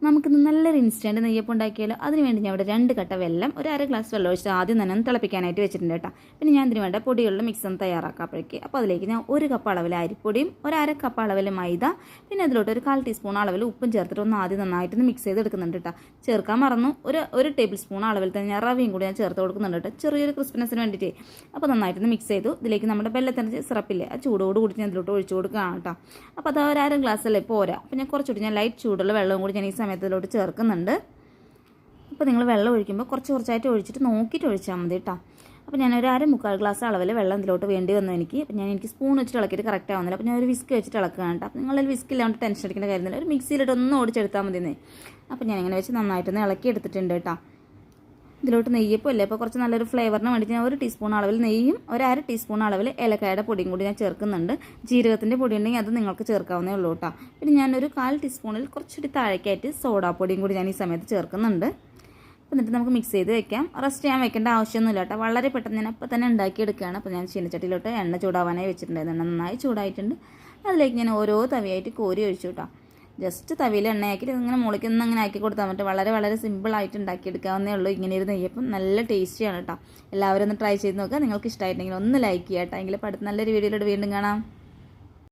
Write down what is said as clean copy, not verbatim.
നമുക്കിന്ന് നല്ലൊരു ഇൻസ്റ്റൻറ്റ് നെയ്യപ്പം ഉണ്ടാക്കിയാലോ. അതിനുവേണ്ടി ഞാൻ ഇവിടെ 2 കട്ട വെള്ളം ഒരു അര ഗ്ലാസ് വെള്ളം ഒഴിച്ചിട്ട് ആദ്യം തന്നെ ഒന്ന് തിളപ്പിക്കാനായിട്ട് വെച്ചിട്ടുണ്ട് കേട്ടോ. പിന്നെ ഞാൻ ഇതിന് വേണ്ട പൊടികളുടെ മിക്സ് ഒന്ന് തയ്യാറാക്കാപ്പോഴേക്ക് അപ്പോൾ അതിലേക്ക് ഞാൻ 1 കപ്പ് അളവിൽ അരിപ്പൊടിയും 1/2 കപ്പ് അളവിൽ മൈദ, പിന്നെ അതിലോട്ട് ഒരു 1/4 ടീസ്പൂൺ അളവിൽ ഉപ്പും ചേർത്തിട്ട് ഒന്ന് ആദ്യം നന്നായിട്ടൊന്ന് മിക്സ് ചെയ്തെടുക്കുന്നുണ്ട് കേട്ടോ. ചേർക്കാൻ മറന്നു ഒരു ടേബിൾ സ്പൂൺ അളവിൽ തന്നെ ഞാൻ റവയും കൂടി ഞാൻ ചേർത്ത് കൊടുക്കുന്നുണ്ട് കേട്ടോ, ചെറിയൊരു ക്രിസ്പിനെസ്സിന് വേണ്ടിയിട്ട്. അപ്പോൾ നന്നായിട്ടൊന്ന് മിക്സ് ചെയ്തു. ഇതിലേക്ക് നമ്മുടെ വെള്ളത്തിൻ്റെ സിറപ്പില്ലേ, ആ ചൂടോട് കൂടി ഞാൻ ഇതിലോട്ട് ഒഴിച്ചു കൊടുക്കുകയാണ് കേട്ടോ. അപ്പോൾ അത് ഒരു 1/2 ഗ്ലാസ് അല്ലേ പോരാ, അപ്പോൾ ഞാൻ കുറച്ചുകൂടി ഞാൻ ലൈറ്റ് ചൂടുള്ള വെള്ളവും കൂടി ഞാൻ ഈ സമയത്തിലോട്ട് ചേർക്കുന്നുണ്ട്. അപ്പോൾ നിങ്ങൾ വെള്ളം ഒഴിക്കുമ്പോൾ കുറച്ചായിട്ട് ഒഴിച്ചിട്ട് നോക്കിയിട്ട് ഒഴിച്ചാൽ മതി കേട്ടോ. അപ്പോൾ ഞാൻ ഒരു 1/4 ഗ്ലാസ് അളവിൽ വെള്ളം ഇതിലോട്ട് വേണ്ടി വന്നു എനിക്ക്. അപ്പോൾ എനിക്ക് സ്പൂൺ വെച്ചിട്ട് ഇളക്കിയിട്ട് കറക്റ്റ് ആവുന്നില്ല. അപ്പോൾ ഞാൻ ഒരു വിസ്ക് വെച്ചിട്ട് ഇളക്കുകയാണ് കേട്ടോ. അപ്പോൾ നിങ്ങളിൽ വിസ്ക് ഇല്ലാണ്ട് ടെൻഷൻ അടിക്കേണ്ട കാര്യമില്ല, ഒരു മിക്സിയിലിട്ട് ഒന്ന് ഓടിച്ചെടുത്താൽ മതിയെന്നേ. അപ്പോൾ ഞാൻ ഇങ്ങനെ വെച്ച് നന്നായിട്ടൊന്ന് ഇളക്കി എടുത്തിട്ടുണ്ട് കേട്ടോ. ഇതിലോട്ട് നെയ്യപ്പം അല്ലേ, അപ്പോൾ കുറച്ച് നല്ലൊരു ഫ്ലേവറിന് വേണ്ടിയിട്ട് ഞാൻ 1 ടീസ്പൂൺ അളവിൽ നെയ്യും 1/2 ടീസ്പൂൺ അളവിൽ ഏലക്കായുടെ പൊടിയും കൂടി ഞാൻ ചേർക്കുന്നുണ്ട്. ജീരകത്തിൻ്റെ പൊടി ഉണ്ടെങ്കിൽ അത് നിങ്ങൾക്ക് ചേർക്കാവുന്നേ ഉള്ളൂ കേട്ടോ. പിന്നെ ഞാനൊരു 1/4 ടീസ്പൂണിൽ കുറച്ചുകൂടി താഴേക്കായിട്ട് സോഡാപ്പൊടിയും കൂടി ഞാൻ ഈ സമയത്ത് ചേർക്കുന്നുണ്ട്. എന്നിട്ട് നമുക്ക് മിക്സ് ചെയ്ത് വെക്കാം. റെസ്റ്റ് ചെയ്യാൻ വെക്കേണ്ട ആവശ്യമൊന്നുമില്ല കേട്ടോ, വളരെ പെട്ടെന്ന് ഞാൻ അപ്പോൾ തന്നെ ഉണ്ടാക്കിയെടുക്കുകയാണ്. അപ്പോൾ ഞാൻ ചീനച്ചട്ടിയിലോട്ട് എണ്ണ ചൂടാവാനായി വെച്ചിട്ടുണ്ടായിരുന്നു. നന്നായി ചൂടായിട്ടുണ്ട്. അതിലേക്ക് ഞാൻ ഓരോ തവിയായിട്ട് കോരി ഒഴിച്ചു കേട്ടോ. ജസ്റ്റ് തവിയിൽ എണ്ണയാക്കി ഇങ്ങനെ മുളിക്കുന്ന അങ്ങനെ ആക്കി കൊടുത്താൽ പറ്റും. വളരെ സിമ്പിളായിട്ട് ഉണ്ടാക്കിയെടുക്കാവുന്നേ ഉള്ളൂ. ഇങ്ങനെ ഒരു നെയ്യപ്പം നല്ല ടേസ്റ്റിയാണ് കേട്ടോ. എല്ലാവരും ഒന്ന് ട്രൈ ചെയ്ത് നോക്കുക. നിങ്ങൾക്ക് ഇഷ്ടമായിട്ടുണ്ടെങ്കിൽ ഒന്ന് ലൈക്ക് ചെയ്യാം കേട്ടോ. എങ്കിൽ അടുത്ത നല്ലൊരു വീഡിയോയിലൂടെ വീണ്ടും കാണാം.